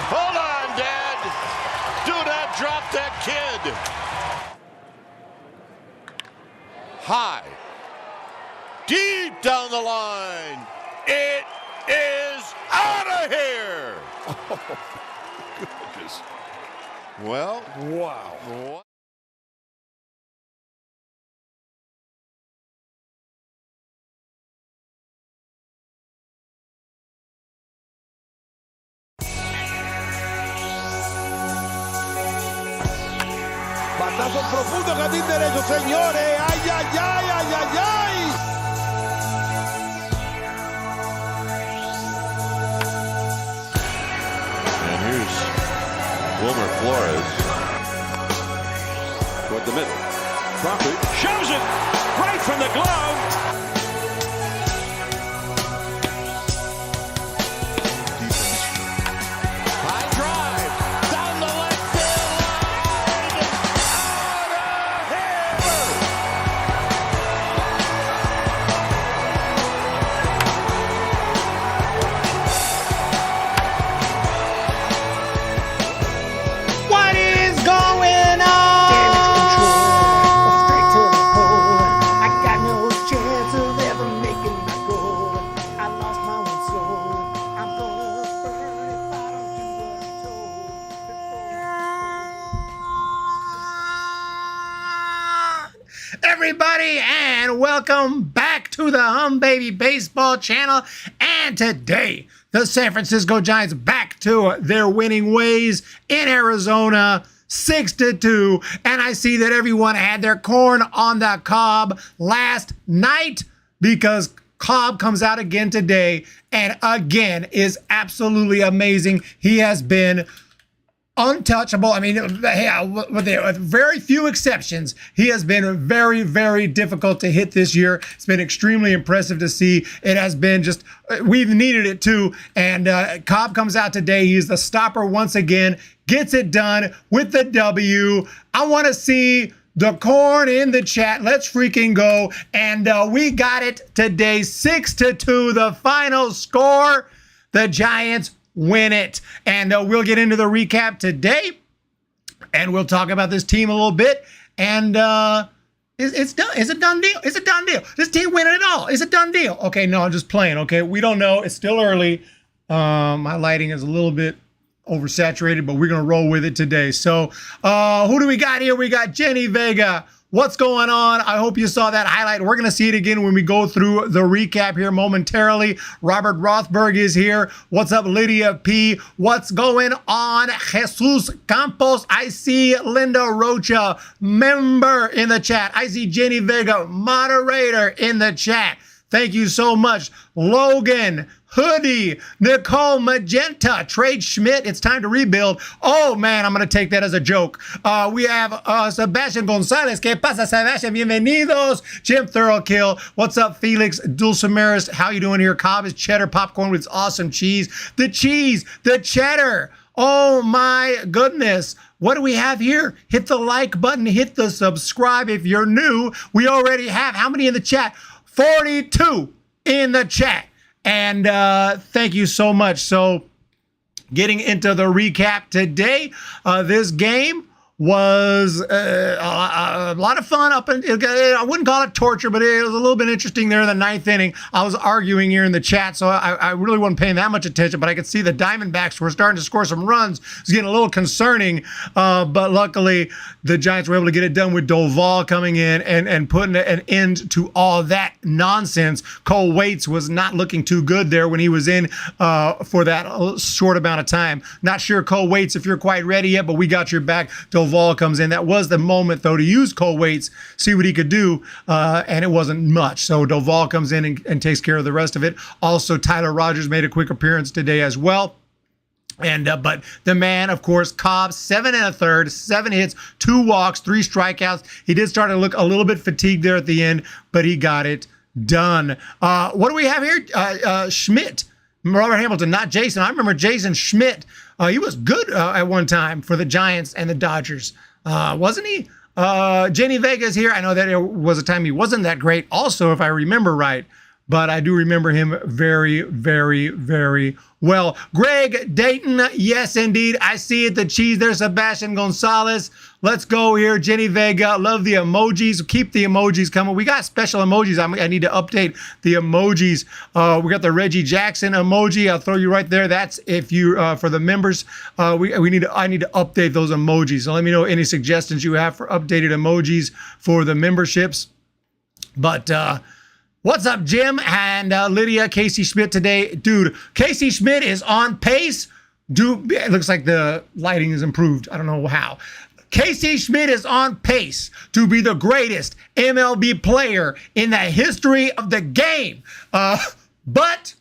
Hold on, Dad. Do not drop that kid. High. Deep down the line. It is out of here. Oh, goodness. Well, Wow. Batazo profundo, jardín derecho, señores. Ay, ay, ay, ay, ay, ay. and here's Wilmer Flores toward the middle. Crawford shows it right from the glove. High drive down the left field line. Out of here. What is going on? Damage control, straight to the pole. I got no chance of ever making my goal. I lost my one soul. I'm gonna burn if I don't do what I'm told. Everybody, and welcome back to the Baby Baseball channel. And today, the San Francisco Giants back to their winning ways in Arizona, 6-2. And I see that everyone had their corn on the cob last night, because Cobb comes out again today and again is absolutely amazing. He has been untouchable. I mean, with very few exceptions, he has been very, very difficult to hit this year. It's been extremely impressive to see. It has been just, we've needed it too. And Cobb comes out today. He's the stopper once again, gets it done with the W. I want to see the corn in the chat. Let's freaking go. And we got it today, 6-2, the final score. The Giants win it. And we'll get into the recap today, and we'll talk about this team a little bit. And it's done. It's a done deal. It's a done deal. This team winning it all. It's a done deal. Okay, no, I'm just playing. Okay, we don't know. It's still early. My lighting is a little bit oversaturated, but we're gonna roll with it today. So who do we got here? We got Jenny Vega. What's going on? I hope you saw that highlight. We're going to see it again when we go through the recap here momentarily. Robert Rothberg is here. What's up, Lydia P? What's going on? Jesus Campos. I see Linda Rocha, member in the chat. I see Jenny Vega, moderator in the chat. Thank you so much. Logan, Hoodie, Nicole Magenta, Trade Schmidt. It's time to rebuild. Oh, man, I'm going to take that as a joke. We have Sebastian Gonzalez. ¿Qué pasa, Sebastian? Bienvenidos. Jim Thorokill. What's up, Felix Dulcimeris? How you doing here? Cobb is cheddar popcorn with awesome cheese. The cheddar. Oh, my goodness. What do we have here? Hit the like button. Hit the subscribe if you're new. We already have, how many in the chat? 42 in the chat. And thank you so much. So getting into the recap today, this game was a lot of fun. I wouldn't call it torture, but it was a little bit interesting there in the ninth inning. I was arguing here in the chat, so I really wasn't paying that much attention, but I could see the Diamondbacks were starting to score some runs. It was getting a little concerning, but luckily the Giants were able to get it done with Doval coming in and putting an end to all that nonsense. Cole Waits was not looking too good there when he was in for that short amount of time. Not sure, Cole Waits, if you're quite ready yet, but we got your back. Doval comes in. That was the moment, though, to use Cole Waits, see what he could do, and it wasn't much. So Doval comes in and takes care of the rest of it. Also, Tyler Rogers made a quick appearance today as well. And but the man, of course, Cobb, 7 1/3, 7 hits, 2 walks, 3 strikeouts. He did start to look a little bit fatigued there at the end, but he got it done. What do we have here? Schmidt, Robert Hamilton, not Jason. I remember Jason Schmidt. He was good at one time for the Giants and the Dodgers, wasn't he? Jenny Vega's here. I know that it was a time he wasn't that great. Also, if I remember right, but I do remember him very, very, very well. Greg Dayton, yes, indeed. I see it. The cheese there, Sebastian Gonzalez. Let's go here. Jenny Vega, love the emojis. Keep the emojis coming. We got special emojis. I need to update the emojis. We got the Reggie Jackson emoji. I'll throw you right there. That's if you for the members. I need to update those emojis. So let me know any suggestions you have for updated emojis for the memberships. But what's up, Jim and Lydia? Casey Schmidt today. Dude, Casey Schmidt is on pace. Dude, it looks like the lighting is improved. I don't know how. Casey Schmidt is on pace to be the greatest MLB player in the history of the game. But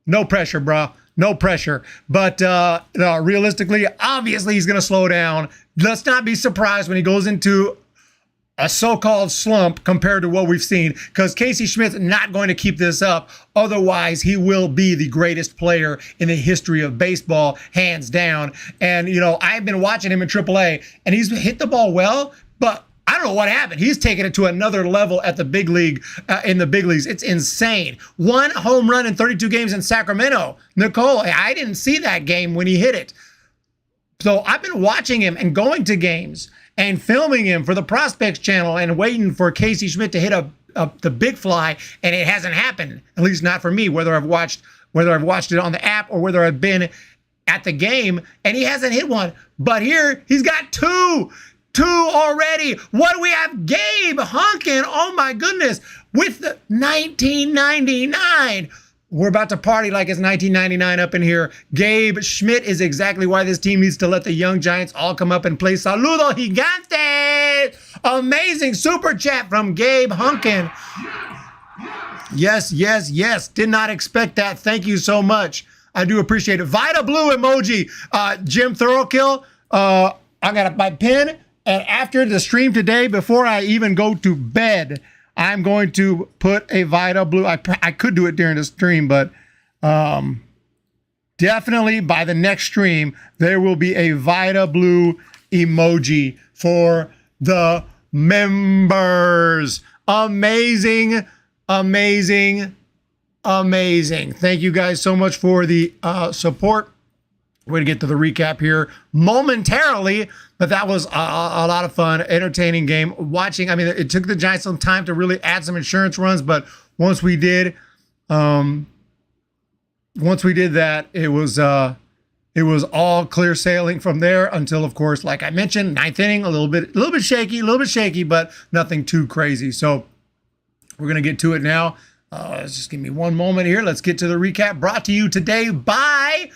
no pressure, bro. No pressure. But realistically, obviously, he's going to slow down. Let's not be surprised when he goes into a so-called slump compared to what we've seen, because Casey Schmidt's not going to keep this up. Otherwise, he will be the greatest player in the history of baseball, hands down. And, you know, I've been watching him in AAA, and he's hit the ball well, but I don't know what happened. He's taken it to another level at the big league, in the big leagues. It's insane. 1 home run in 32 games in Sacramento. Nicole, I didn't see that game when he hit it. So I've been watching him and going to games and filming him for the Prospects channel and waiting for Casey Schmidt to hit the big fly, and it hasn't happened. At least not for me. Whether I've watched it on the app or whether I've been at the game, and he hasn't hit one. But here he's got two already. What do we have? Gabe Hunkin. Oh my goodness, with the 1999. We're about to party like it's 1999 up in here. Gabe Schmidt is exactly why this team needs to let the young Giants all come up and play. Saludo gigante. Amazing super chat from Gabe Hunkin. Yes, yes, yes. Did not expect that. Thank you so much. I do appreciate it. Vita Blue emoji. Jim Thoroughkill. I got my pen. And after the stream today, before I even go to bed, I'm going to put a Vita Blue. I could do it during the stream, but definitely by the next stream, there will be a Vita Blue emoji for the members. Amazing, amazing, amazing. Thank you guys so much for the support. We're going to get to the recap here momentarily, but that was a lot of fun, entertaining game. Watching, I mean, it took the Giants some time to really add some insurance runs, but once we did that, it was all clear sailing from there until, of course, like I mentioned, 9th inning, a little bit shaky, but nothing too crazy. So we're going to get to it now. Just give me one moment here. Let's get to the recap, brought to you today by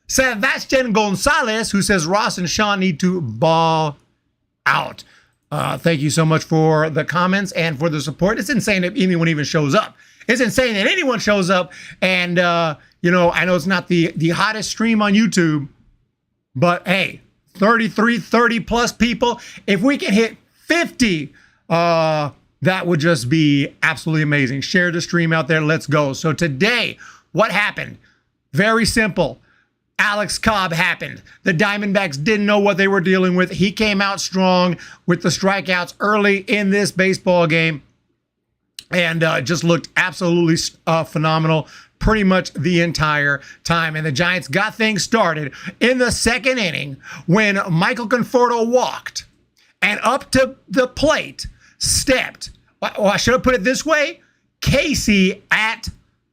Sebastian Gonzalez, who says Ross and Sean need to ball out. Thank you so much for the comments and for the support. It's insane that anyone even shows up. It's insane that anyone shows up. And, you know, I know it's not the hottest stream on YouTube, but hey, 30 plus people. If we can hit 50, that would just be absolutely amazing. Share the stream out there. Let's go. So today, what happened? Very simple. Alex Cobb happened. The Diamondbacks didn't know what they were dealing with. He came out strong with the strikeouts early in this baseball game and just looked absolutely phenomenal pretty much the entire time. And the Giants got things started in the 2nd inning when Michael Conforto walked and up to the plate stepped, well, I should have put it this way, Casey at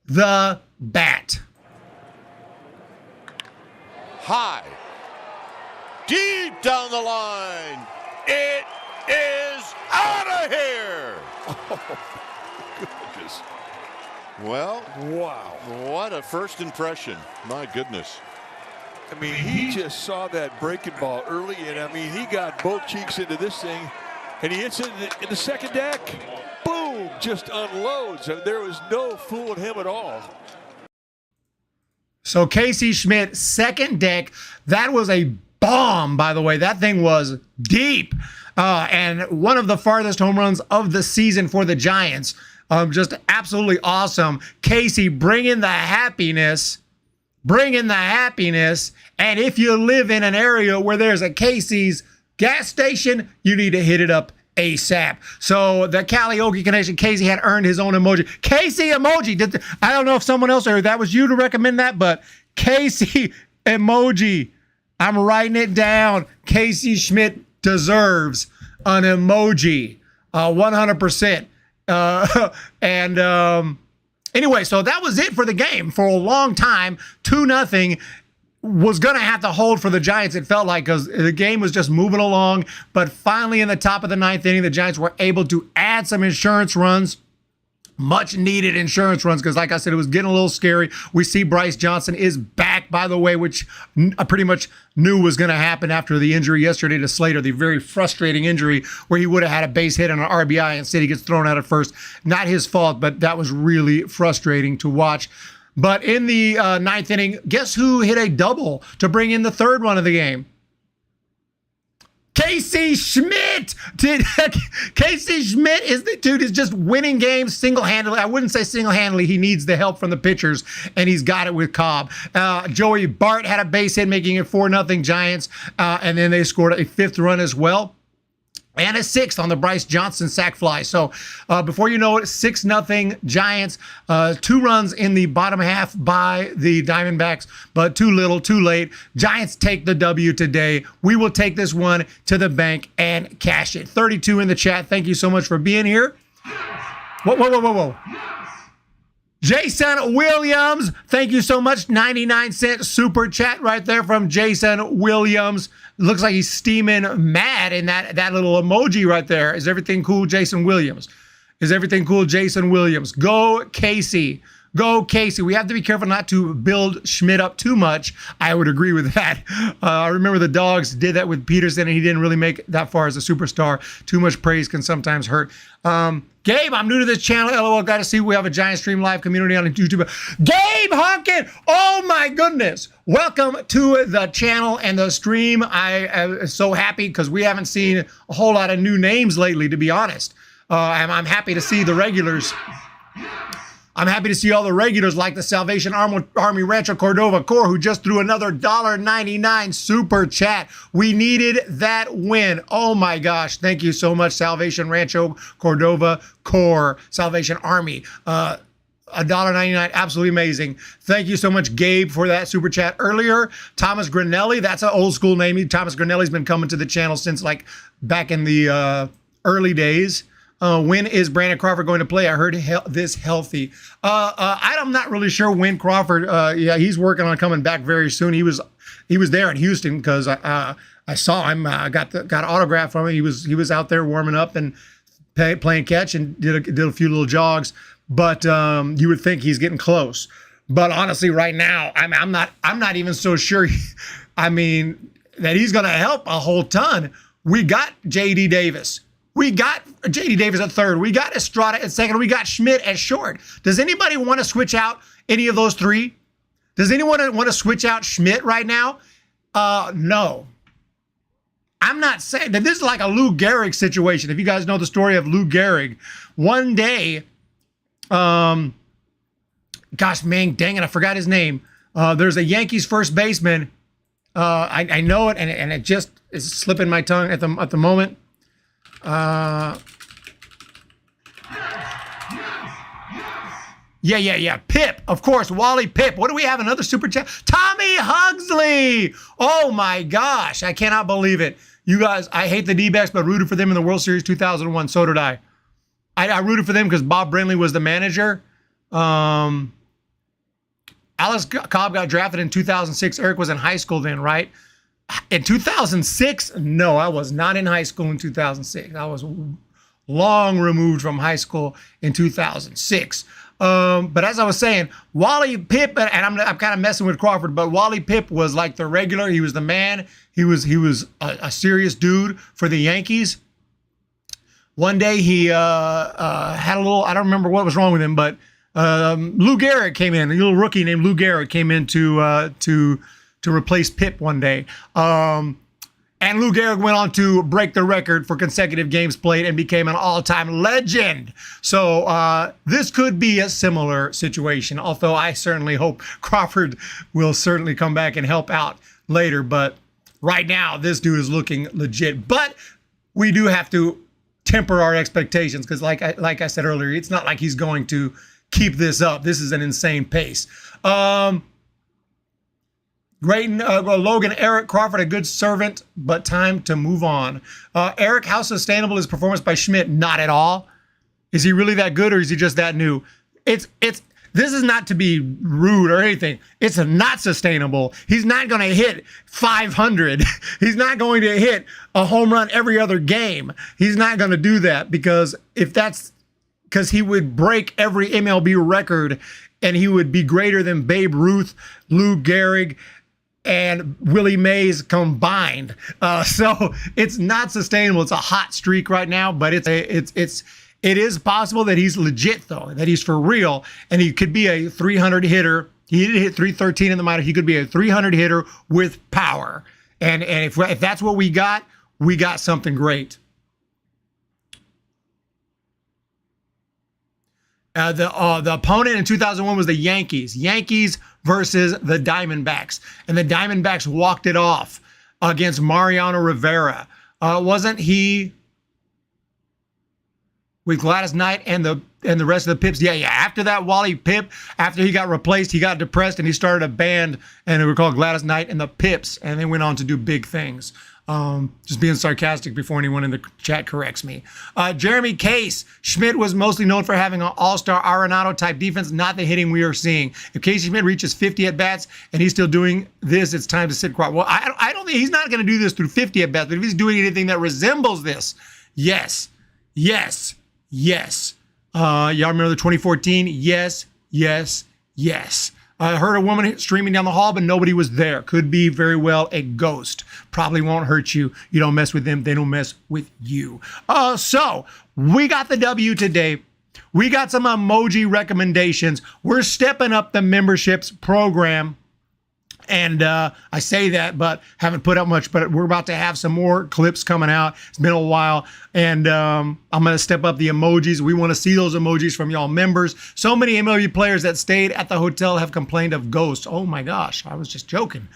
the bat. High, deep down the line. It is out of here. Oh, goodness. Well, wow. What a first impression. My goodness. I mean, he just saw that breaking ball early, and I mean, he got both cheeks into this thing, and he hits it in the 2nd deck. Boom, just unloads. And there was no fooling him at all. So Casey Schmidt, 2nd deck. That was a bomb, by the way. That thing was deep. And one of the farthest home runs of the season for the Giants. Just absolutely awesome. Casey bringing the happiness. And if you live in an area where there's a Casey's gas station, you need to hit it up ASAP. So the Karaoke connection, Casey had earned his own emoji. Casey emoji. I don't know if someone else or that was you to recommend that, but Casey emoji. I'm writing it down. Casey Schmidt deserves an emoji. 100%. Anyway, so that was it for the game. For a long time, 2-0 was going to have to hold for the Giants, it felt like, because the game was just moving along. But finally, in the top of the 9th inning, the Giants were able to add some insurance runs. Much needed insurance runs because, like I said, it was getting a little scary. We see Bryce Johnson is back, by the way, which I pretty much knew was going to happen after the injury yesterday to Slater, the very frustrating injury where he would have had a base hit on an RBI. Instead, he gets thrown out at first. Not his fault, but that was really frustrating to watch. But in the 9th inning, guess who hit a double to bring in the 3rd run of the game? Casey Schmidt. Casey Schmidt is the dude is just winning games single-handedly. I wouldn't say single-handedly. He needs the help from the pitchers, and he's got it with Cobb. Joey Bart had a base hit, making it 4-0 Giants, and then they scored a 5th run as well. And a 6th on the Bryce Johnson sac fly. So before you know it, 6-0 Giants. 2 runs in the bottom half by the Diamondbacks, but too little, too late. Giants take the W today. We will take this one to the bank and cash it. 32 in the chat. Thank you so much for being here. Whoa. Jason Williams, thank you so much. 99-cent super chat right there from Jason Williams. Looks like he's steaming mad in that little emoji right there. Is everything cool, Jason Williams? Is everything cool, Jason Williams? Go, Casey. Go, Casey. We have to be careful not to build Schmidt up too much. I would agree with that. I remember the Dogs did that with Peterson, and he didn't really make that far as a superstar. Too much praise can sometimes hurt. Gabe, I'm new to this channel. LOL, got to see we have a Giant Stream Live community on YouTube. Gabe Honkin! Oh my goodness! Welcome to the channel and the stream. I am so happy because we haven't seen a whole lot of new names lately, to be honest. I'm happy to see the regulars. I'm happy to see all the regulars like the Salvation Army Rancho Cordova Corps, who just threw another $1.99 super chat. We needed that win. Oh my gosh. Thank you so much, Salvation Rancho Cordova Corps, Salvation Army. $1.99, absolutely amazing. Thank you so much, Gabe, for that super chat earlier. Thomas Granelli, that's an old school name. Thomas Granelli's been coming to the channel since like back in the early days. When is Brandon Crawford going to play? I heard this healthy. I'm not really sure when Crawford. Yeah, he's working on coming back very soon. He was there in Houston because I saw him. I got an autograph from him. He was out there warming up and playing catch and did a few little jogs. But you would think he's getting close. But honestly, right now, I'm not even so sure. That he's going to help a whole ton. We got J.D. Davis. We got J.D. Davis at 3rd. We got Estrada at 2nd. We got Schmidt at short. Does anybody want to switch out any of those 3? Does anyone want to switch out Schmidt right now? No. I'm not saying that this is like a Lou Gehrig situation. If you guys know the story of Lou Gehrig, one day, gosh, man, dang it, I forgot his name. There's a Yankees first baseman. I know it, and it just is slipping my tongue at the moment. Yeah. Pip, of course, Wally Pip. What do we have? Another super chat? Tommy Hugsley. Oh my gosh, I cannot believe it. You guys, I hate the D-backs, but rooted for them in the World Series 2001. So did I. I rooted for them because Bob Brenly was the manager. Alex Cobb got drafted in 2006. Eric was in high school then, right? In 2006? No, I was not in high school in 2006. I was long removed from high school in 2006. But as I was saying, Wally Pipp, and I'm kind of messing with Crawford, but Wally Pipp was like the regular. He was the man. He was a serious dude for the Yankees. One day he had a little, I don't remember what was wrong with him, but Lou Gehrig came in. A little rookie named Lou Gehrig came in to replace Pipp one day. And Lou Gehrig went on to break the record for consecutive games played and became an all-time legend. So this could be a similar situation, although I certainly hope Crawford will certainly come back and help out later. But right now, this dude is looking legit. But we do have to temper our expectations, because like I said earlier, it's not like he's going to keep this up. This is an insane pace. Logan, Eric Crawford, a good servant, but time to move on. Eric, how sustainable is performance by Schmidt? Not at all. Is he really that good, or is he just that new? This is not to be rude or anything. It's not sustainable. He's not going to hit 500. He's not going to hit a home run every other game. He's not going to do that, because he would break every MLB record, and he would be greater than Babe Ruth, Lou Gehrig, and Willie Mays combined. So it's not sustainable. It's a hot streak right now, but it is possible that he's legit, though, that he's for real, and he could be a 300 hitter. He did hit 313 in the minor. He could be a 300 hitter with power. And if that's what we got something great. The opponent in 2001 was the Yankees. Yankees versus the Diamondbacks. And the Diamondbacks walked it off against Mariano Rivera. Wasn't he with Gladys Knight and the rest of the Pips? Yeah. After that, Wally Pip, after he got replaced, he got depressed and he started a band, and it was called Gladys Knight and the Pips, and they went on to do big things. Just being sarcastic before anyone in the chat corrects me. Jeremy Case, Schmidt was mostly known for having an all-star Arenado type defense, not the hitting we are seeing. If Casey Schmidt reaches 50 at-bats and he's still doing this, it's time to sit quiet. Well, I don't think he's not going to do this through 50 at-bats, but if he's doing anything that resembles this, yes. Y'all remember the 2014? Yes. I heard a woman streaming down the hall, but nobody was there. Could be very well a ghost. Probably won't hurt you. You don't mess with them. They don't mess with you. So we got the W today. We got some emoji recommendations. We're stepping up the memberships program. And I say that, but haven't put up much. But we're about to have some more clips coming out. It's been a while. And I'm going to step up the emojis. We want to see those emojis from y'all members. So many MLB players that stayed at the hotel have complained of ghosts. Oh, my gosh. I was just joking.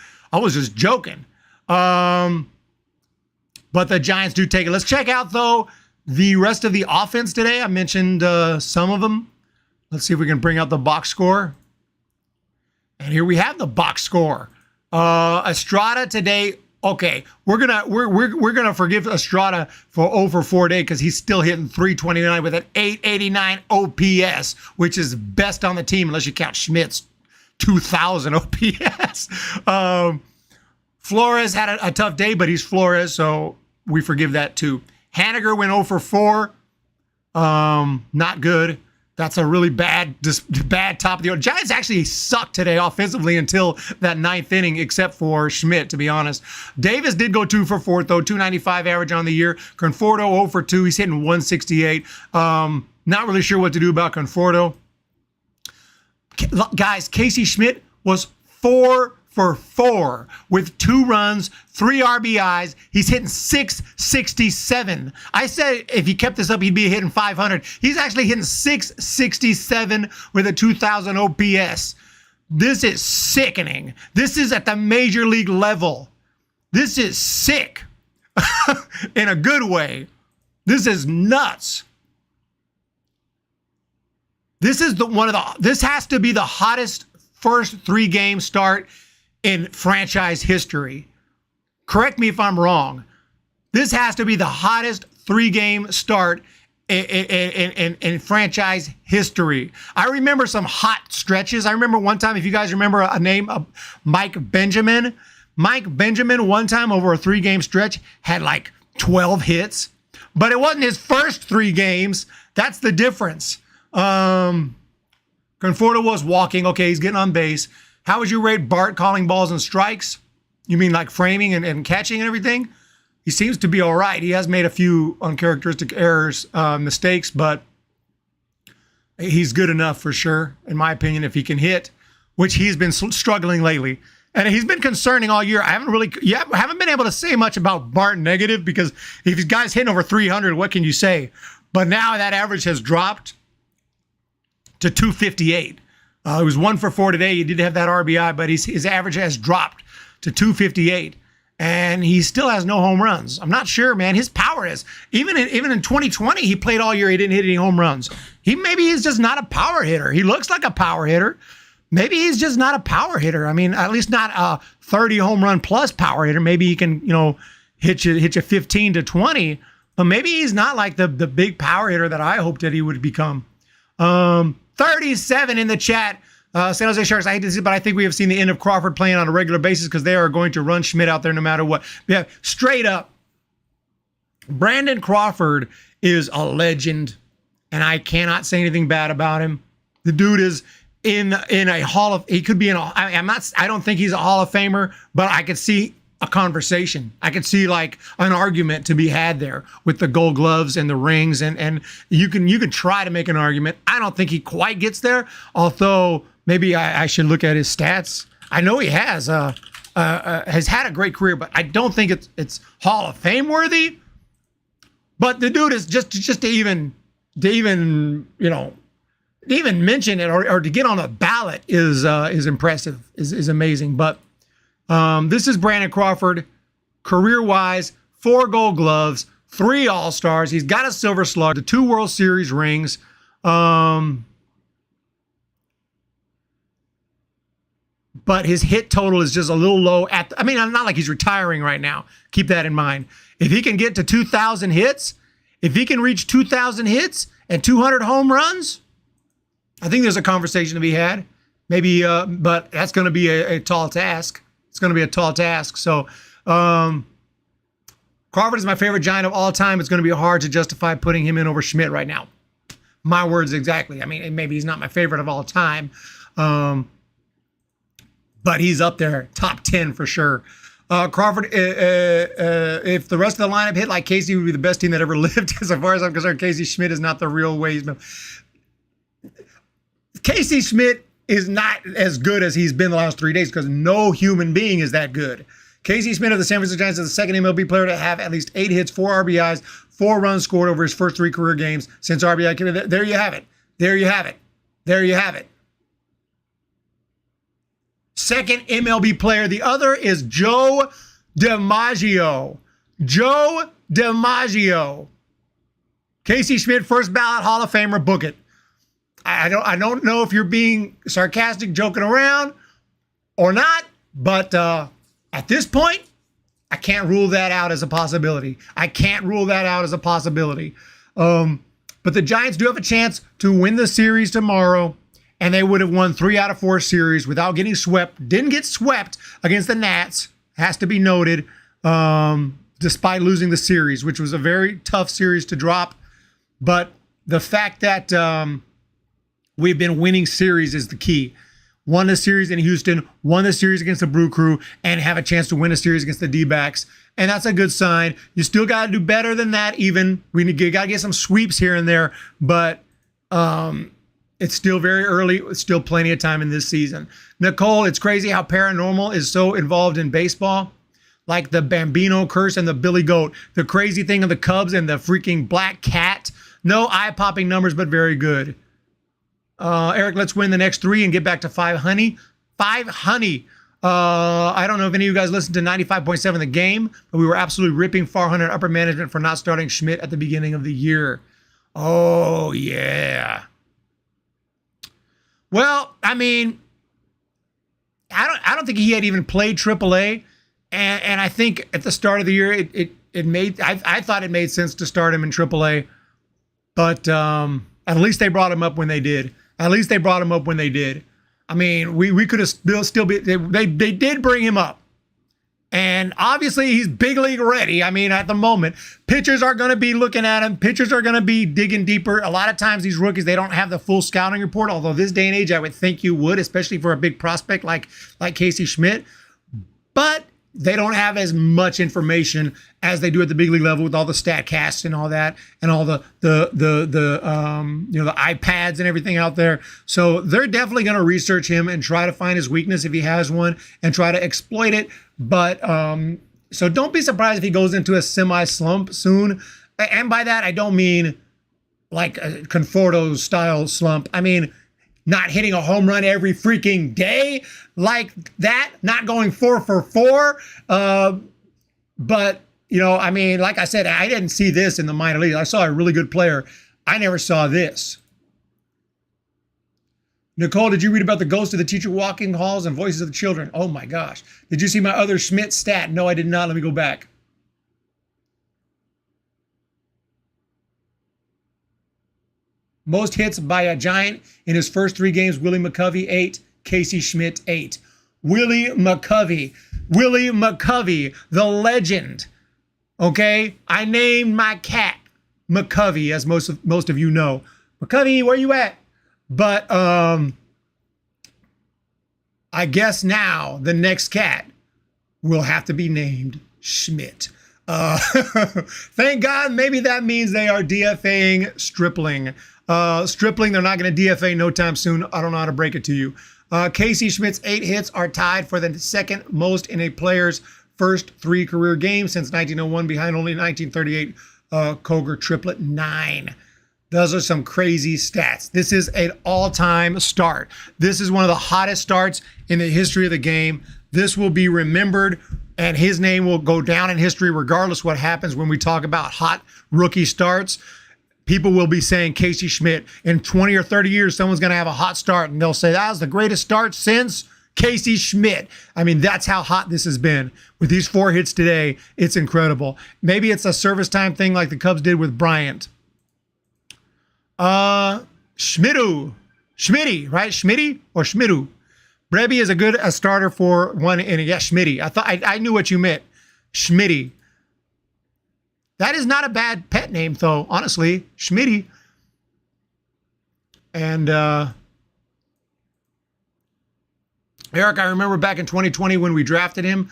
But the Giants do take it. Let's check out, though, the rest of the offense today. I mentioned some of them. Let's see if we can bring out the box score. And here we have the box score. Estrada today. Okay, we're gonna forgive Estrada for 0 for 4 today, because he's still hitting 329 with an 889 OPS, which is best on the team unless you count Schmidt's 2000 OPS. Flores had a tough day, but he's Flores, so we forgive that too. Haniger went 0 for 4. Not good. That's a really bad top of the order. Giants actually sucked today offensively until that 9th inning, except for Schmidt, to be honest. Davis did go 2 for 4, though, 295 average on the year. Conforto 0 for 2. He's hitting 168. Not really sure what to do about Conforto. Guys, Casey Schmidt was 4 for 4 with 2 runs, 3 RBIs. He's hitting 667. I said if he kept this up, he'd be hitting 500. He's actually hitting 667 with a 2000 OPS. This is sickening. This is at the major league level. This is sick in a good way. This is nuts. This is this has to be the hottest first 3-game start in franchise history. Correct me if I'm wrong. This has to be the hottest 3-game start in franchise history. I remember some hot stretches. I remember one time, if you guys remember a name, Mike Benjamin. Mike Benjamin, one time over a 3-game stretch, had like 12 hits. But it wasn't his first 3 games. That's the difference. Conforto was walking. Okay, he's getting on base. How would you rate Bart calling balls and strikes? You mean like framing and catching and everything? He seems to be all right. He has made a few uncharacteristic errors, mistakes, but he's good enough for sure, in my opinion, if he can hit, which he's been struggling lately. And he's been concerning all year. I haven't been able to say much about Bart negative, because if his guy's hitting over 300, what can you say? But now that average has dropped to 258. It was 1 for 4 today. He did have that RBI, but his average has dropped to 258. and he still has no home runs. I'm not sure, man. His power is even in 2020, he played all year. He didn't hit any home runs. Maybe he's just not a power hitter. He looks like a power hitter. Maybe he's just not a power hitter. I mean, at least not a 30 home run plus power hitter. Maybe he can, hit you 15 to 20. But maybe he's not like the big power hitter that I hoped that he would become. 37 in the chat. San Jose Sharks, I hate to see it, but I think we have seen the end of Crawford playing on a regular basis because they are going to run Schmidt out there no matter what. Yeah, straight up, Brandon Crawford is a legend, and I cannot say anything bad about him. The dude is in a Hall of. He could be in. I don't think he's a Hall of Famer, but I could see a conversation. I could see like an argument to be had there with the Gold Gloves and the rings, and you can try to make an argument. I don't think he quite gets there, although. Maybe I should look at his stats. I know he has had a great career, but I don't think it's Hall of Fame worthy. But the dude is just to even mention it or to get on a ballot is impressive, is amazing. But this is Brandon Crawford, career-wise, 4 Gold Gloves, 3 All-Stars. He's got a Silver Slug, the 2 World Series rings. But his hit total is just a little low not like he's retiring right now. Keep that in mind. If he can get to 2,000 hits, if he can reach 2,000 hits and 200 home runs, I think there's a conversation to be had. Maybe, but that's going to be a tall task. It's going to be a tall task. So, Crawford is my favorite Giant of all time. It's going to be hard to justify putting him in over Schmidt right now. My words exactly. I mean, maybe he's not my favorite of all time. But he's up there, top 10 for sure. Crawford, if the rest of the lineup hit like Casey, would be the best team that ever lived. As far as I'm concerned, Casey Schmidt is not the real way. Casey Schmidt is not as good as he's been the last 3 days because no human being is that good. Casey Schmidt of the San Francisco Giants is the second MLB player to have at least 8 hits, 4 RBIs, 4 runs scored over his first 3 career games since RBI came in. There you have it. There you have it. There you have it. Second MLB player. The other is Joe DiMaggio. Joe DiMaggio. Casey Schmidt, first ballot Hall of Famer. Book it. I don't know if you're being sarcastic, joking around, or not. But at this point, I can't rule that out as a possibility. I can't rule that out as a possibility. But the Giants do have a chance to win the series tomorrow. And they would have won 3 out of 4 series without getting swept. Didn't get swept against the Nats, has to be noted, despite losing the series, which was a very tough series to drop. But the fact that we've been winning series is the key. Won the series in Houston, won the series against the Brew Crew, and have a chance to win a series against the D-backs. And that's a good sign. You still got to do better than that even. You got to get some sweeps here and there. But it's still very early. It's still plenty of time in this season. Nicole, it's crazy how paranormal is so involved in baseball. Like the Bambino curse and the Billy Goat. The crazy thing of the Cubs and the freaking black cat. No eye-popping numbers, but very good. Eric, let's win the next 3 and get back to 5 honey. 5 honey. I don't know if any of you guys listened to 95.7 The Game, but we were absolutely ripping Farhan and upper management for not starting Schmidt at the beginning of the year. Oh, yeah. Well, I mean, I don't think he had even played AAA, and I think at the start of the year I thought it made sense to start him in AAA, but at least they brought him up when they did. I mean, we could have still be. They did bring him up. And obviously, he's big league ready. I mean, at the moment, pitchers are going to be looking at him. Pitchers are going to be digging deeper. A lot of times, these rookies, they don't have the full scouting report. Although this day and age, I would think you would, especially for a big prospect like Casey Schmidt. But they don't have as much information as they do at the big league level with all the StatCasts and all that, and all the iPads and everything out there. So they're definitely going to research him and try to find his weakness if he has one and try to exploit it. But so don't be surprised if he goes into a semi-slump soon. And by that, I don't mean like a Conforto style slump. I mean, not hitting a home run every freaking day like that, not going 4 for 4. But, you know, I mean, like I said, I didn't see this in the minor leagues. I saw a really good player. I never saw this. Nicole, did you read about the ghost of the teacher walking halls and voices of the children? Oh my gosh. Did you see my other Schmidt stat? No, I did not. Let me go back. Most hits by a Giant in his first 3 games, Willie McCovey, 8. Casey Schmidt, 8. Willie McCovey, the legend. Okay? I named my cat McCovey, as most of you know. McCovey, where you at? But I guess now the next cat will have to be named Schmidt. Thank God, maybe that means they are DFAing Stripling. Stripling, they're not going to DFA no time soon. I don't know how to break it to you. Casey Schmidt's 8 hits are tied for the second most in a player's first 3 career games since 1901, behind only 1938 Koger triplet 9. Those are some crazy stats. This is an all-time start. This is one of the hottest starts in the history of the game. This will be remembered, and his name will go down in history regardless what happens when we talk about hot rookie starts. People will be saying Casey Schmidt. In 20 or 30 years, someone's going to have a hot start, and they'll say, that was the greatest start since Casey Schmidt. I mean, that's how hot this has been. With these 4 hits today, it's incredible. Maybe it's a service time thing like the Cubs did with Bryant. Schmitty, right? Schmitty or Schmidu? Brebby is a starter for 1 inning. Yeah, Schmitty. I knew what you meant. Schmitty. That is not a bad pet name, though, honestly. Schmitty. And Eric, I remember back in 2020 when we drafted him,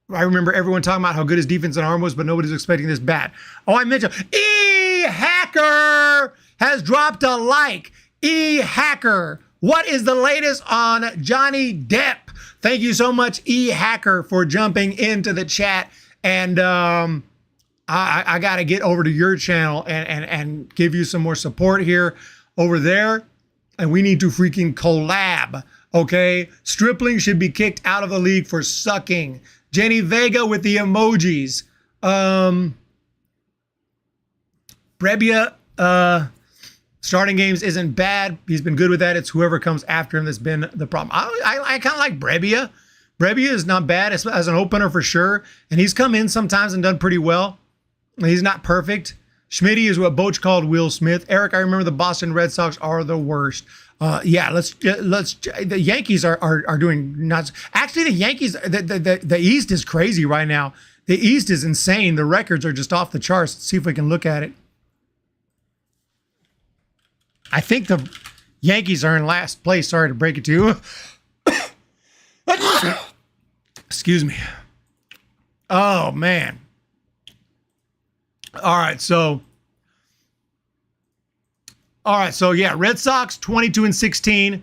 I remember everyone talking about how good his defense and arm was, but nobody's expecting this bat. Oh, I mentioned E-Hacker has dropped a like. E-Hacker, what is the latest on Johnny Depp? Thank you so much, E-Hacker, for jumping into the chat. And I got to get over to your channel and give you some more support here over there. And we need to freaking collab, okay? Stripling should be kicked out of the league for sucking. Jenny Vega with the emojis. Brebbia, starting games isn't bad. He's been good with that. It's whoever comes after him that's been the problem. I kind of like Brebbia. Brebbia is not bad as an opener for sure. And he's come in sometimes and done pretty well. He's not perfect. Schmitty is what Boach called Will Smith. Eric, I remember the Boston Red Sox are the worst. Yeah, let's. The Yankees are doing nuts. Actually, the Yankees, the East is crazy right now. The East is insane. The records are just off the charts. Let's see if we can look at it. I think the Yankees are in last place. Sorry to break it to you. Excuse me. Oh man. All right, so yeah, Red Sox 22-16,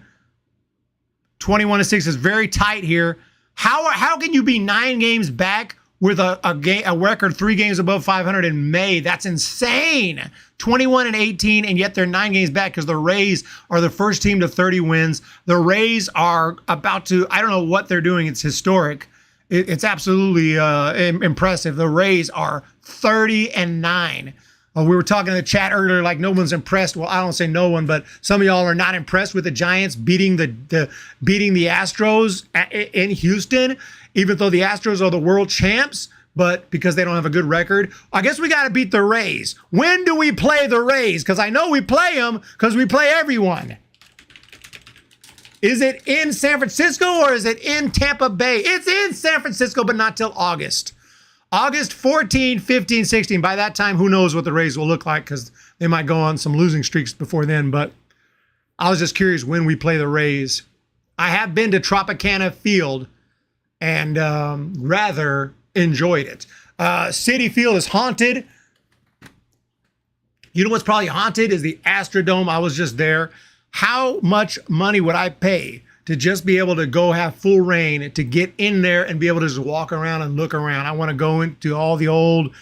21-6 is very tight here. How can you be 9 games back with a record 3 games above 500 in May? That's insane. 21-18, and yet they're 9 games back because the Rays are the first team to 30 wins. The Rays are about to, I don't know what they're doing. It's historic. It's absolutely impressive. The Rays are 30-9. We were talking in the chat earlier, like no one's impressed. Well, I don't say no one, but some of y'all are not impressed with the Giants beating the Astros in Houston, even though the Astros are the world champs, but because they don't have a good record. I guess we got to beat the Rays. When do we play the Rays? Because I know we play them because we play everyone. Is it in San Francisco or is it in Tampa Bay? It's in San Francisco, but not till August. August 14, 15, 16. By that time, who knows what the Rays will look like because they might go on some losing streaks before then. But I was just curious when we play the Rays. I have been to Tropicana Field and rather enjoyed it. Citi Field is haunted. You know what's probably haunted is the Astrodome. I was just there. How much money would I pay to just be able to go have full reign, to get in there and be able to just walk around and look around? I want to go into all the old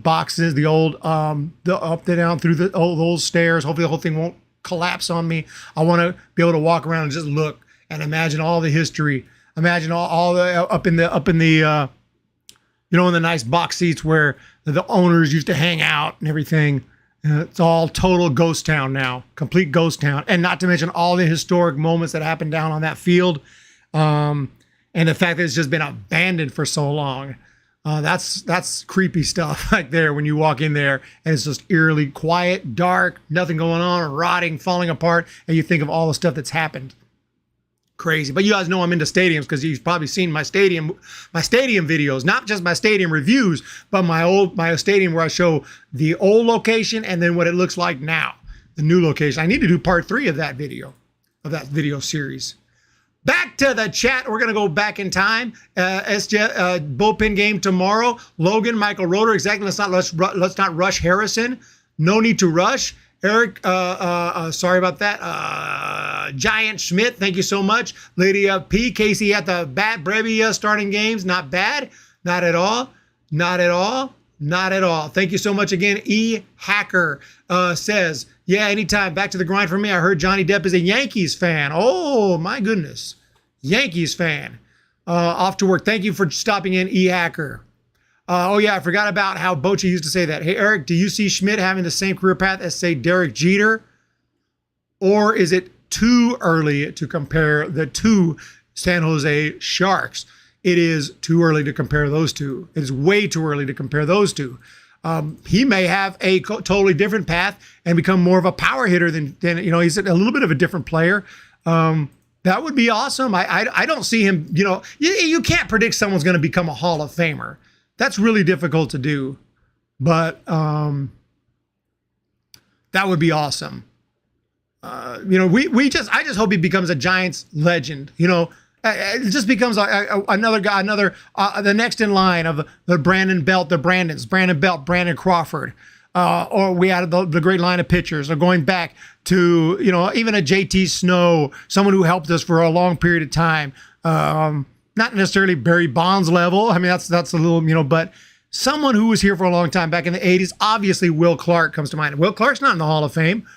boxes, the old the up and down through the old stairs. Hopefully the whole thing won't collapse on me. I want to be able to walk around and just look and imagine all the history. Imagine all the up in the You know, in the nice box seats where the owners used to hang out and everything. It's all total ghost town now, complete ghost town. And not to mention all the historic moments that happened down on that field. And the fact that it's just been abandoned for so long. That's creepy stuff right there when you walk in there and it's just eerily quiet, dark, nothing going on, rotting, falling apart. And you think of all the stuff that's happened. Crazy. But you guys know I'm into stadiums because you've probably seen my stadium videos, not just my stadium reviews, but my stadium where I show the old location and then what it looks like now, the new location. I need to do part 3 of that video series. Back to the chat. We're going to go back in time. Bullpen game tomorrow. Logan, Michael Roeder. Exactly. Let's not rush Harrison. No need to rush. Eric, sorry about that. Giant Schmidt, thank you so much. Lydia P. Casey at the bat. Brevia starting games. Not bad. Not at all. Not at all. Not at all. Thank you so much again. E. Hacker says, yeah, anytime. Back to the grind for me. I heard Johnny Depp is a Yankees fan. Oh, my goodness. Yankees fan. Off to work. Thank you for stopping in, E. Hacker. Oh, yeah, I forgot about how Bochy used to say that. Hey, Eric, do you see Schmidt having the same career path as, say, Derek Jeter? Or is it too early to compare the two San Jose Sharks? It is too early to compare those two. It is way too early to compare those two. He may have a totally different path and become more of a power hitter than he's a little bit of a different player. That would be awesome. I don't see him, you can't predict someone's going to become a Hall of Famer. That's really difficult to do, but that would be awesome. I just hope he becomes a Giants legend. It just becomes another guy, the next in line of the Brandon Belt, Brandon Belt, Brandon Crawford, or we had the great line of pitchers. Or going back to even a JT Snow, someone who helped us for a long period of time. Not necessarily Barry Bonds level. I mean, that's a little, but someone who was here for a long time back in the 80s. Obviously, Will Clark comes to mind. Will Clark's not in the Hall of Fame.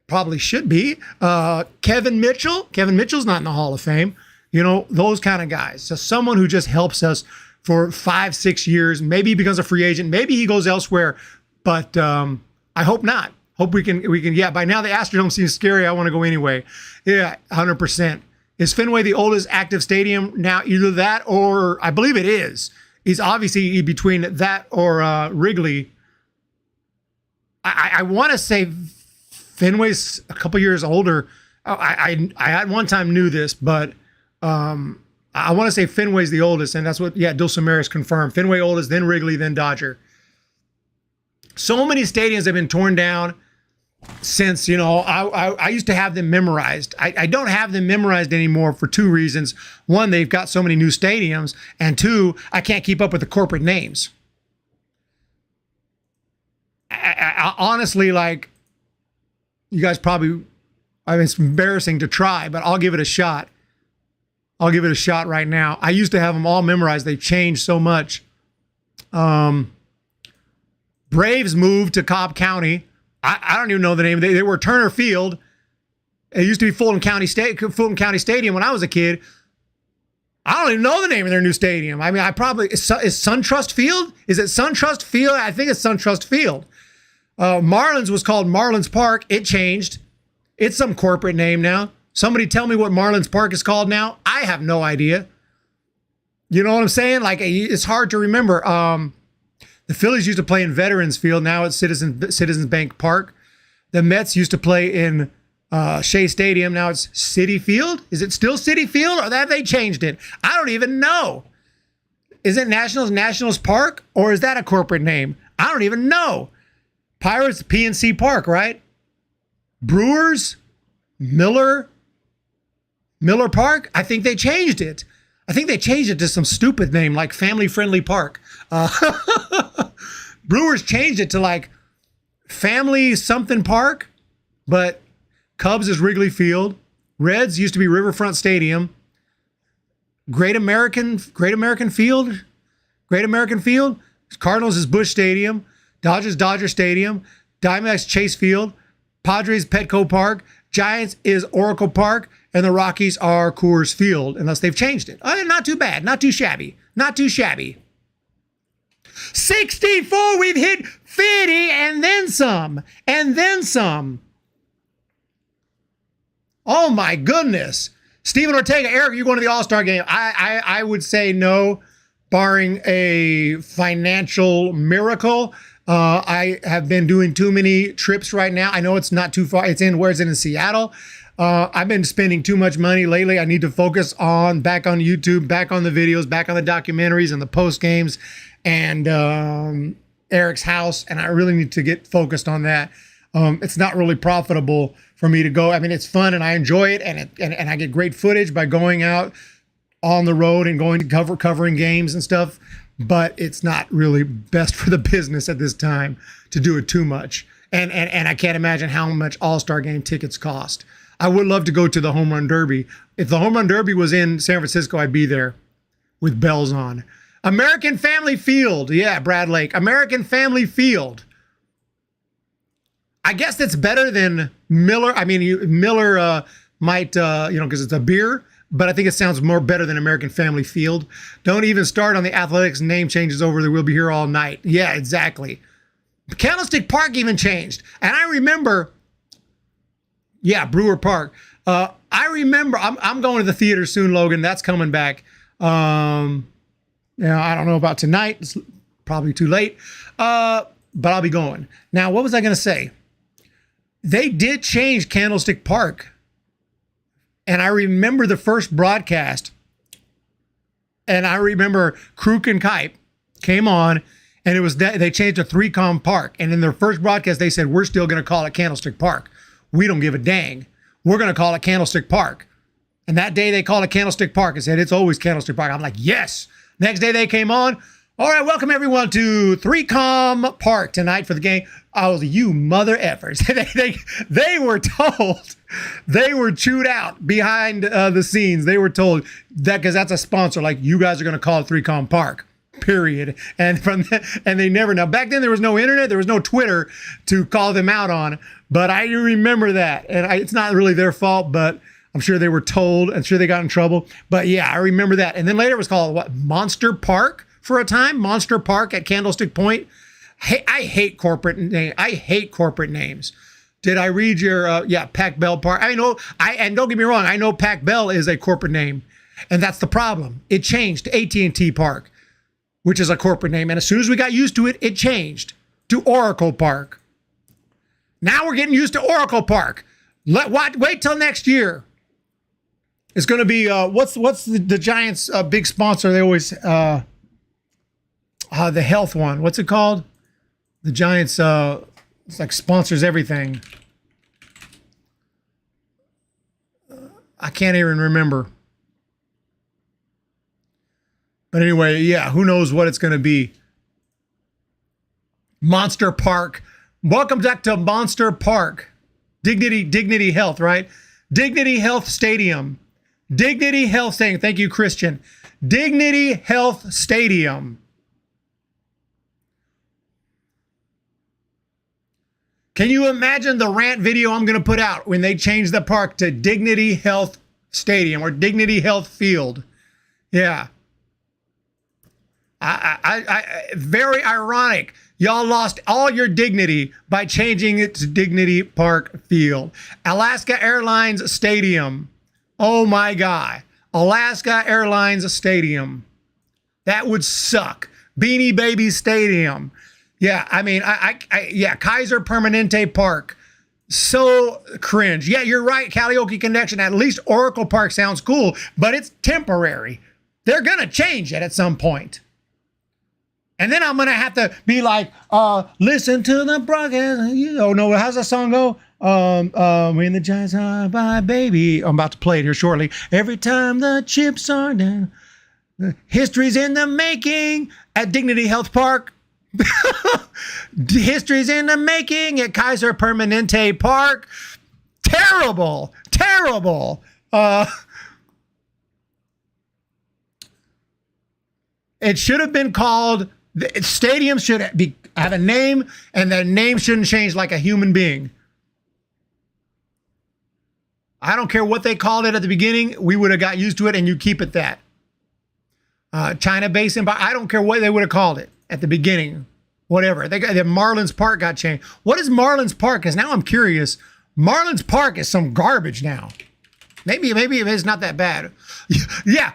Probably should be. Kevin Mitchell. Kevin Mitchell's not in the Hall of Fame. Those kind of guys. So someone who just helps us for 5-6 years. Maybe he becomes a free agent. Maybe he goes elsewhere. But I hope not. Hope we can. Yeah, by now the Astrodome seems scary. I want to go anyway. Yeah, 100%. Is Fenway the oldest active stadium now? Either that or I believe it is. He's obviously between that or Wrigley. I want to say Fenway's a couple years older. I at one time knew this, but I want to say Fenway's the oldest, and that's what, Dulcimeris confirmed. Fenway oldest, then Wrigley, then Dodger. So many stadiums have been torn down since, I used to have them memorized. I don't have them memorized anymore for 2 reasons. One, they've got so many new stadiums, and 2, I can't keep up with the corporate names. I honestly, you guys probably, it's embarrassing to try, but I'll give it a shot. I'll give it a shot right now. I used to have them all memorized. They've changed so much. Braves moved to Cobb County. I don't even know the name. They were Turner Field. It used to be Fulton County Stadium when I was a kid. I don't even know the name of their new stadium. I mean, is SunTrust Field? Is it SunTrust Field? I think it's SunTrust Field. Marlins was called Marlins Park. It changed. It's some corporate name now. Somebody tell me what Marlins Park is called now. I have no idea. You know what I'm saying? It's hard to remember. The Phillies used to play in Veterans Field. Now it's Citizens Bank Park. The Mets used to play in Shea Stadium. Now it's Citi Field. Is it still Citi Field, or have they changed it? I don't even know. Is it Nationals Park, or is that a corporate name? I don't even know. Pirates, PNC Park, right? Brewers, Miller Park. I think they changed it. I think they changed it to some stupid name like Family Friendly Park. Brewers changed it to Family something Park, but Cubs is Wrigley Field. Reds used to be Riverfront Stadium. Great American Field. Cardinals is Busch Stadium. Dodgers Dodger Stadium. Diamondbacks Chase Field. Padres Petco Park. Giants is Oracle Park. And the Rockies are Coors Field, unless they've changed it. Not too bad. Not too shabby. 64. We've hit 50 and then some. And then some. Oh my goodness. Steven Ortega, Eric, you going to the All-Star game? I would say no, barring a financial miracle. I have been doing too many trips right now. I know it's not too far. Where's it in Seattle? I've been spending too much money lately. I need to focus back on YouTube, back on the videos, back on the documentaries and the post games and Eric's house. And I really need to get focused on that. It's not really profitable for me to go. I mean, it's fun and I enjoy it, and I get great footage by going out on the road and going to covering games and stuff. But it's not really best for the business at this time to do it too much. And I can't imagine how much All-Star game tickets cost. I would love to go to the Home Run Derby. If the Home Run Derby was in San Francisco, I'd be there with bells on. American Family Field. Yeah, Brad Lake. American Family Field. I guess that's better than Miller. I mean, Miller might, because it's a beer, but I think it sounds more better than American Family Field. Don't even start on the Athletics name changes over. We'll be here all night. Yeah, exactly. Candlestick Park even changed. And I remember, Brewer Park. I remember, I'm going to the theater soon, Logan. That's coming back. I don't know about tonight. It's probably too late. But I'll be going. Now, what was I going to say? They did change Candlestick Park. And I remember the first broadcast. And I remember Kruk and Kipe came on, and it was they changed to 3Com Park. And in their first broadcast, they said, we're still going to call it Candlestick Park. We don't give a dang. We're going to call it Candlestick Park. And that day they called it Candlestick Park and said, it's always Candlestick Park. I'm like, yes. Next day they came on. All right, welcome everyone to 3Com Park tonight for the game. I was, you mother effers. they were told, they were chewed out behind the scenes. They were told that because that's a sponsor, like you guys are going to call it 3Com Park, period. And and they never, now back then there was no internet, there was no Twitter to call them out on, but I remember that. And it's not really their fault, but I'm sure they were told. I'm sure they got in trouble. But yeah, I remember that. And then later it was called what? Monster Park for a time. Monster Park at Candlestick Point. Hey, I hate corporate names. I hate corporate names. Did I read your Pac Bell Park? I know. And don't get me wrong. I know Pac Bell is a corporate name, and that's the problem. It changed to AT&T Park, which is a corporate name. And as soon as we got used to it, it changed to Oracle Park. Now we're getting used to Oracle Park. Wait till next year. It's going to be what's the Giants' big sponsor? They always the health one. What's it called? The Giants it's like sponsors everything. I can't even remember. But anyway, yeah, who knows what it's going to be. Monster Park. Welcome back to Monster Park. Dignity Health, right? Dignity Health Stadium. Dignity Health Stadium. Thank you, Christian. Dignity Health Stadium. Can you imagine the rant video I'm going to put out when they change the park to Dignity Health Stadium or Dignity Health Field? Yeah. I very ironic. Y'all lost all your dignity by changing it to Dignity Park Field. Alaska Airlines Stadium. Oh my God. Alaska Airlines Stadium. That would suck. Beanie Baby Stadium. Yeah, I mean, Kaiser Permanente Park. So cringe. Yeah, you're right, Karaoke Connection. At least Oracle Park sounds cool, but it's temporary. They're going to change it at some point. And then I'm going to have to be like, listen to the broadcast. Oh, no, how's that song go? When the Giants are by, baby. I'm about to play it here shortly. Every time the chips are down. History's in the making at Dignity Health Park. History's in the making at Kaiser Permanente Park. Terrible. It should have been called, the stadium should have a name, and the name shouldn't change like a human being. I don't care what they called it at the beginning. We would have got used to it, and you keep it that. China Basin, but I don't care what they would have called it. at the beginning. Whatever. The Marlins Park got changed. What is Marlins Park? Because now I'm curious. Marlins Park is some garbage now. Maybe it's not that bad. Yeah,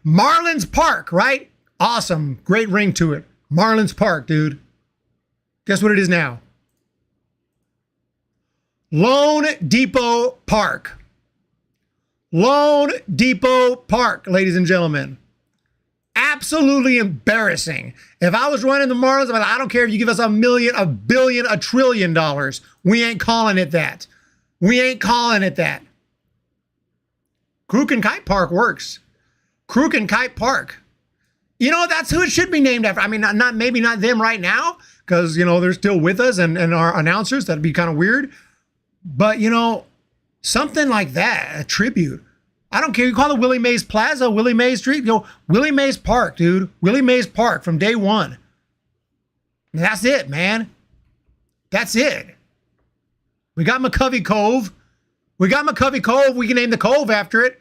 Marlins Park, right? Awesome. Great ring to it. Marlins Park, dude. Guess what it is now? Lone Depot Park. Lone Depot Park, ladies and gentlemen. Absolutely embarrassing. If I was running the Marlins, I don't care if you give us $1 million, $1 billion, $1 trillion. We ain't calling it that. We ain't calling it that. Crook and Kite Park works. Crook and Kite Park. You know, that's who it should be named after. I mean, maybe not them right now, because, you know, they're still with us and our announcers. That'd be kind of weird. But, you know, something like that, a tribute. I don't care. You call it Willie Mays Plaza, Willie Mays Street. Go Willie Mays Park, dude. Willie Mays Park from day one. And that's it, man. That's it. We got McCovey Cove. We got McCovey Cove. We can name the Cove after it.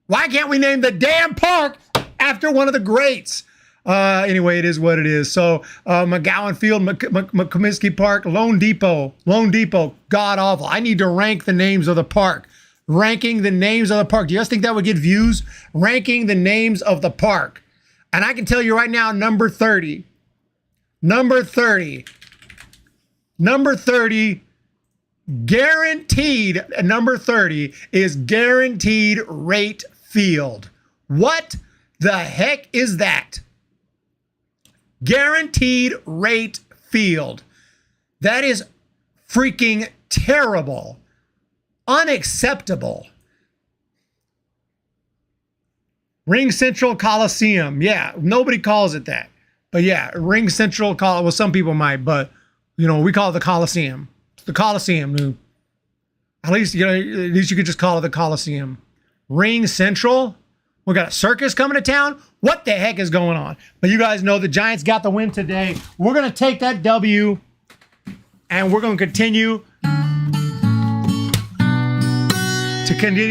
Why can't we name the damn park after one of the greats? Anyway, it is what it is. So McGowan Field, McComiskey Park, Lone Depot, god awful. I need to rank the names of the park. Ranking the names of the park. Do you guys think that would get views? Ranking the names of the park. And I can tell you right now, number 30. Number 30. Number 30. Guaranteed. Number 30 is Guaranteed Rate Field. What the heck is that? Guaranteed Rate Field. That is freaking terrible. Unacceptable. Ring Central Coliseum. Yeah, nobody calls it that. But yeah, Ring Central, well, some people might, but, you know, we call it the Coliseum. It's the Coliseum, dude. At least, you know, at least you could just call it the Coliseum. Ring Central? We got a circus coming to town? What the heck is going on? But you guys know the Giants got the win today. We're going to take that W, and we're going to continue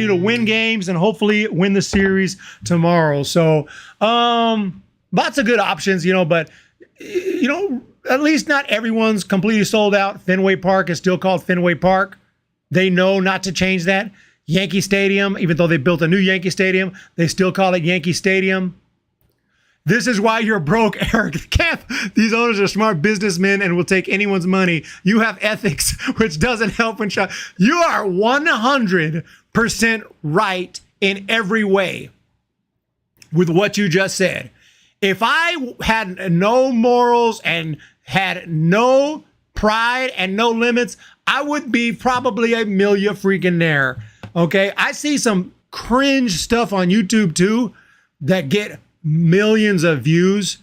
to win games and hopefully win the series tomorrow. So, lots of good options, you know, but, you know, at least not everyone's completely sold out. Fenway Park is still called Fenway Park. They know not to change that. Yankee Stadium, even though they built a new Yankee Stadium, they still call it Yankee Stadium. This is why you're broke, Eric Camp. These owners are smart businessmen and will take anyone's money. You have ethics, which doesn't help when shot. You are 100% right in every way with what you just said. If I had no morals and had no pride and no limits, I would be probably a million freaking there. Okay, I see some cringe stuff on YouTube too that get millions of views.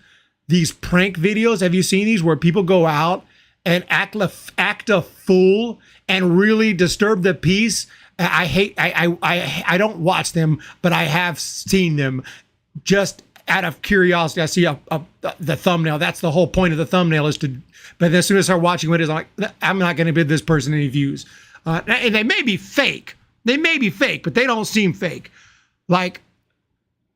These prank videos, have you seen these where people go out and act a fool and really disturb the peace? I don't watch them, but I have seen them. Just out of curiosity, I see the thumbnail. That's the whole point of the thumbnail is to. But as soon as I start watching it, I'm like, I'm not going to bid this person any views. And they may be fake. They may be fake, but they don't seem fake. Like,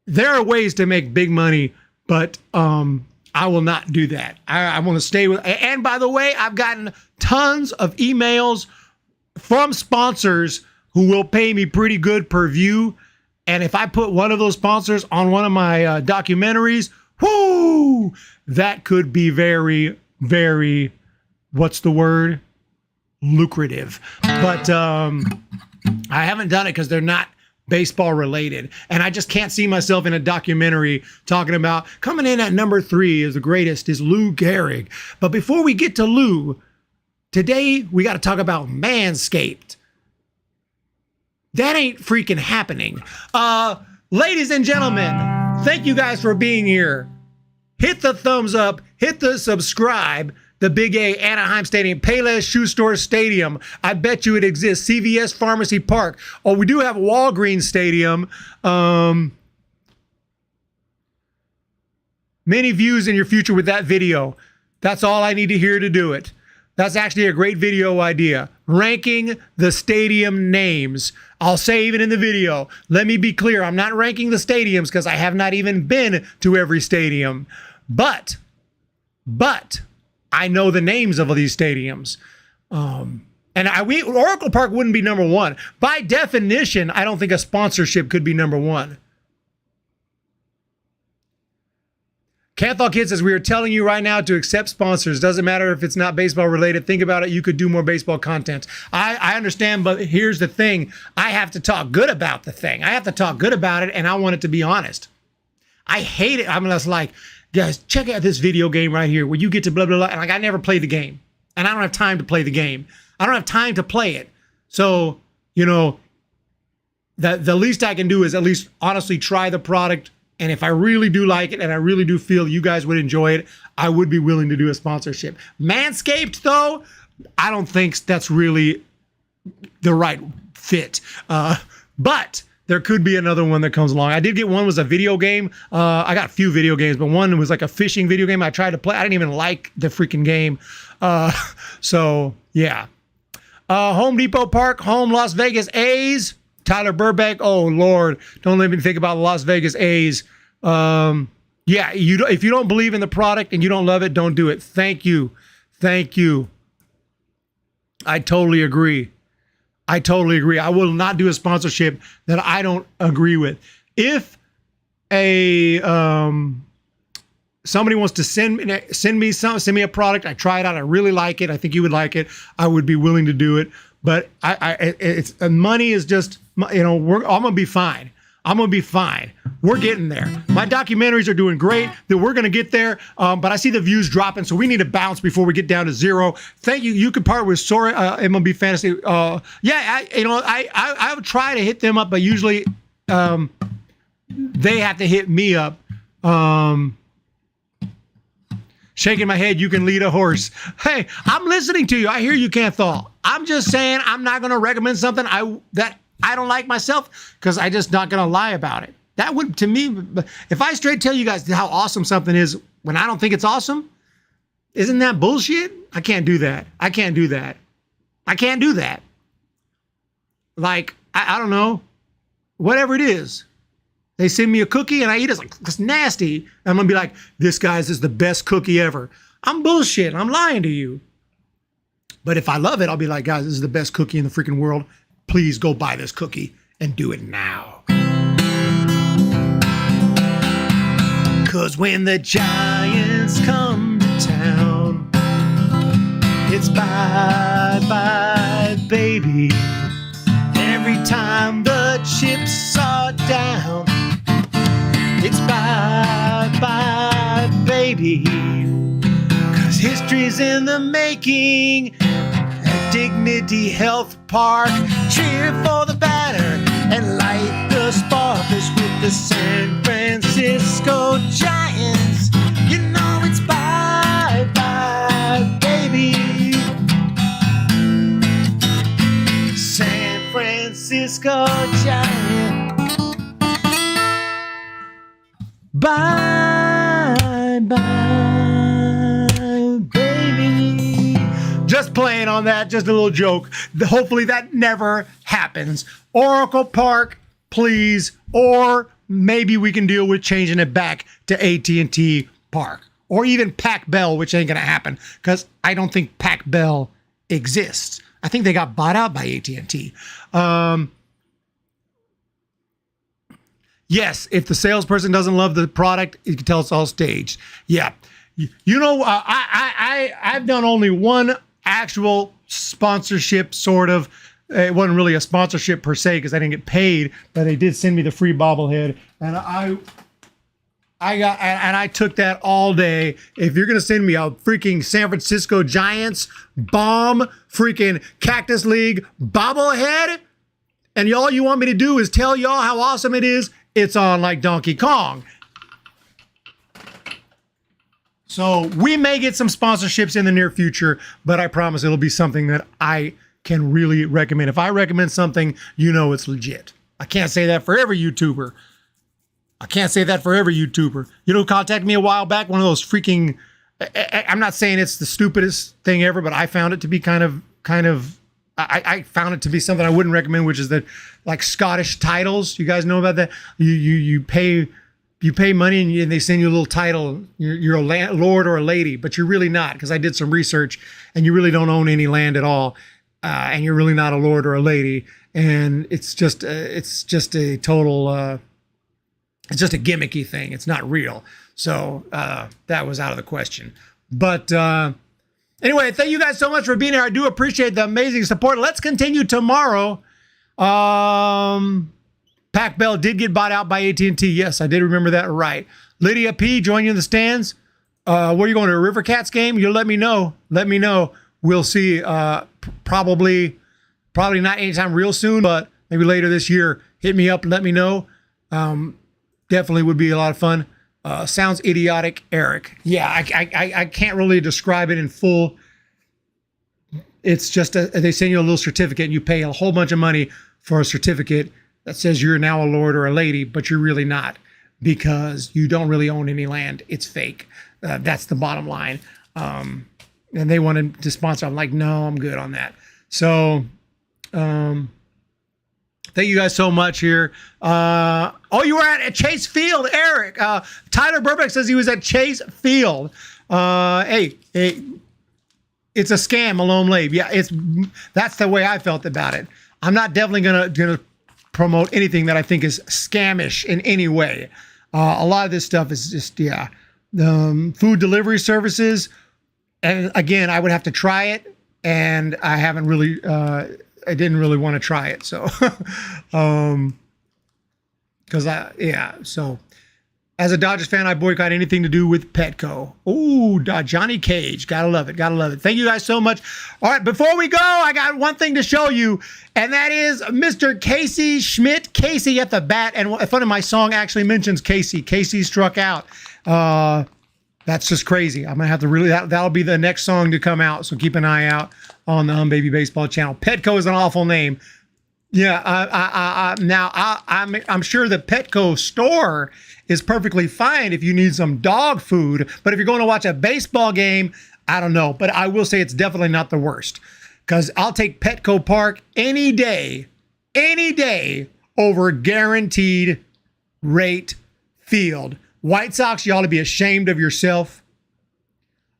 there are ways to make big money, but I will not do that. I want to stay with. And by the way, I've gotten tons of emails from sponsors who will pay me pretty good per view. And if I put one of those sponsors on one of my documentaries, whoo, that could be very, very, what's the word? Lucrative. But I haven't done it because they're not baseball related. And I just can't see myself in a documentary talking about coming in at number 3 is the greatest is Lou Gehrig. But before we get to Lou, today we got to talk about Manscaped. That ain't freaking happening. Ladies and gentlemen, thank you guys for being here. Hit the thumbs up, hit the subscribe. The Big A Anaheim Stadium, Payless Shoe Store Stadium. I bet you it exists. CVS Pharmacy Park. Oh, we do have Walgreens Stadium. Many views in your future with that video. That's all I need to hear to do it. That's actually a great video idea. Ranking the stadium names. I'll say even in the video. Let me be clear. I'm not ranking the stadiums because I have not even been to every stadium. But but I know the names of all these stadiums. Oracle Park wouldn't be number one. By definition, I don't think a sponsorship could be number one. Canthal Kid says, we are telling you right now to accept sponsors. Doesn't matter if it's not baseball related. Think about it. You could do more baseball content. I understand, but here's the thing. I have to talk good about the thing. I have to talk good about it, and I want it to be honest. I hate it. I'm just like, guys, check out this video game right here where you get to blah, blah, blah. And like, I never play the game. And I don't have time to play the game. I don't have time to play it. So, you know, the least I can do is at least honestly try the product. And if I really do like it and I really do feel you guys would enjoy it, I would be willing to do a sponsorship. Manscaped, though, I don't think that's really the right fit. But there could be another one that comes along. I did get one was a video game. I got a few video games, but one was like a fishing video game. I tried to play. I didn't even like the freaking game. So, yeah. Home Depot Park, home Las Vegas A's. Tyler Burbank, oh Lord, don't let me think about the Las Vegas A's. Yeah, if you don't believe in the product and you don't love it, don't do it. Thank you. I totally agree. I will not do a sponsorship that I don't agree with. If somebody wants to send me a product, I try it out, I really like it, I think you would like it, I would be willing to do it. But it's money is just, you know, I'm gonna be fine. We're getting there. My documentaries are doing great. That we're gonna get there. But I see the views dropping, so we need to bounce before we get down to zero. Thank you. You could partner with Sora MLB Fantasy. I would try to hit them up, but usually they have to hit me up. Shaking my head, you can lead a horse. Hey, I'm listening to you. I hear you, Canthal. I'm just saying I'm not going to recommend something that I don't like myself because I'm just not going to lie about it. That would, to me, if I straight tell you guys how awesome something is when I don't think it's awesome, isn't that bullshit? I can't do that. Like, I don't know, whatever it is. They send me a cookie and I eat it. It's like, it's nasty. I'm going to be like, this guy's is the best cookie ever. I'm bullshit. I'm lying to you. But if I love it, I'll be like, guys, this is the best cookie in the freaking world. Please go buy this cookie and do it now. Cause when the Giants come to town, it's bye-bye, baby. Every time the chips are down, it's bye-bye, baby. Cause history's in the making at Dignity Health Park. Cheer for the batter and light the sparkles with the San Francisco Giants. You know it's bye-bye, baby. San Francisco Giants. Bye, baby. Just playing on that, just a little joke. Hopefully that never happens. Oracle Park, please. Or maybe we can deal with changing it back to AT&T Park. Or even Pac Bell, which ain't going to happen because I don't think Pac Bell exists. I think they got bought out by AT&T. Yes, if the salesperson doesn't love the product, you can tell it's all staged. Yeah. You know, I've done only one actual sponsorship, sort of. It wasn't really a sponsorship per se because I didn't get paid, but they did send me the free bobblehead, and I took that all day. If you're gonna send me a freaking San Francisco Giants bomb freaking Cactus League bobblehead, and all you want me to do is tell y'all how awesome it is, it's on like Donkey Kong. So we may get some sponsorships in the near future, but I promise it'll be something that I can really recommend. If I recommend something, you know it's legit. I can't say that for every YouTuber. You know, contacted me a while back, one of those freaking, I'm not saying it's the stupidest thing ever, but I found it to be kind of, I found it to be something I wouldn't recommend, which is that like Scottish titles. You guys know about that? You pay you pay money and they send you a little title. You're a lord or a lady, but you're really not, because I did some research and you really don't own any land at all. And you're really not a lord or a lady. And it's just a total, it's just a gimmicky thing. It's not real. So that was out of the question. But anyway, thank you guys so much for being here. I do appreciate the amazing support. Let's continue tomorrow. Pac Bell did get bought out by AT&T. Yes, I did remember that right. Lydia P. join you in the stands. Where are you going to a River Cats game? You'll let me know. Let me know. We'll see. Probably not anytime real soon, but maybe later this year. Hit me up and let me know. Definitely would be a lot of fun. Sounds idiotic, Eric. Yeah, I can't really describe it in full. It's just they send you a little certificate and you pay a whole bunch of money for a certificate that says you're now a lord or a lady, but you're really not, because you don't really own any land. It's fake. That's the bottom line. And they wanted to sponsor. I'm like, no, I'm good on that. So thank you guys so much here. Oh, you were at Chase Field, Eric. Tyler Burbank says he was at Chase Field. Hey, it's a scam, Malone Lave. Yeah, that's the way I felt about it. I'm not definitely gonna promote anything that I think is scamish in any way. A lot of this stuff is just, food delivery services. And again, I would have to try it, and I haven't really, I didn't really want to try it. So, so as a Dodgers fan, I boycott anything to do with Petco. Ooh, Johnny Cage. Gotta love it. Gotta love it. Thank you guys so much. All right, before we go, I got one thing to show you, and that is Mr. Casey Schmidt. Casey at the bat. And one of my song actually mentions Casey. Casey struck out. That's just crazy. I'm gonna have to really, that'll be the next song to come out. So keep an eye out on the Baby Baseball channel. Petco is an awful name. Yeah, I'm sure the Petco store is perfectly fine if you need some dog food, but if you're going to watch a baseball game, I don't know. But I will say it's definitely not the worst, because I'll take Petco Park any day over Guaranteed Rate Field. White Sox, you ought to be ashamed of yourself.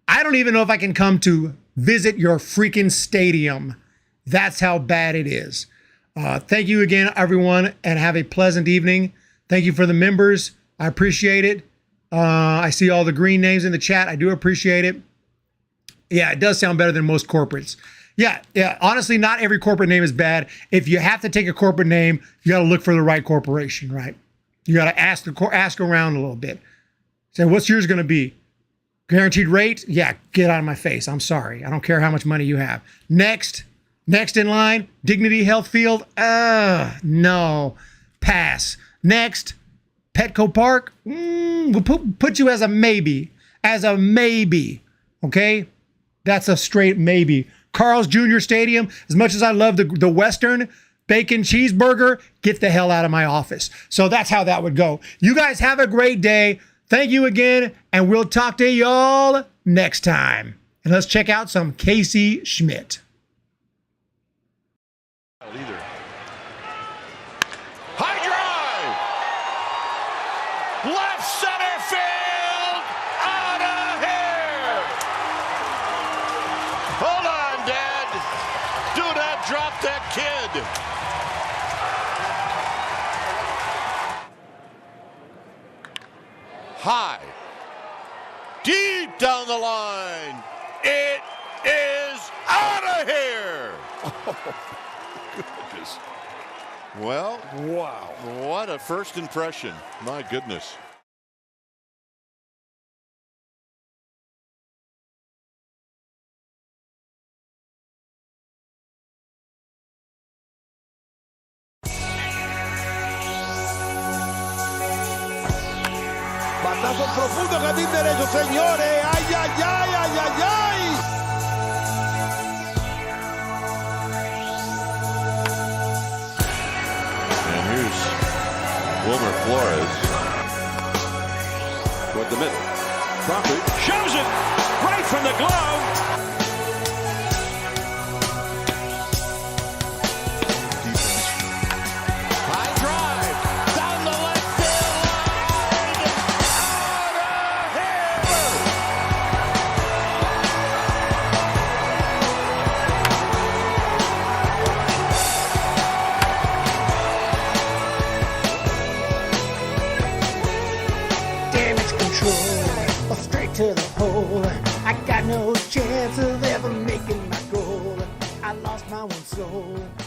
I don't even know if I can come to visit your freaking stadium. That's how bad it is. Thank you again, everyone, and have a pleasant evening. Thank you for the members. I appreciate it. I see all the green names in the chat. I do appreciate it. Yeah, it does sound better than most corporates. Yeah. Honestly, not every corporate name is bad. If you have to take a corporate name, you got to look for the right corporation, right? You got to ask around a little bit. Say, what's yours going to be? Guaranteed rate? Yeah, get out of my face. I'm sorry. I don't care how much money you have. Next in line, Dignity Health Field. No, pass. Next, Petco Park. We'll put you as a maybe. Okay, that's a straight maybe. Carl's Jr. Stadium. As much as I love the Western bacon cheeseburger, get the hell out of my office. So that's how that would go. You guys have a great day. Thank you again, and we'll talk to y'all next time. And let's check out some Casey Schmidt. Either. High drive! Left center field! Out of here! Hold on, Dad! Do not drop that kid! High. Deep down the line. It is out of here! Goodness. Well, Wow. what a first impression. My goodness. Batazo profundo, jardín derecho, señores. Ay, ay, ay, ay, ay, ay. And here's Wilmer Flores. Toward the middle. Crawford. Shows it right from the glove. High drive. Down the left field line. soul.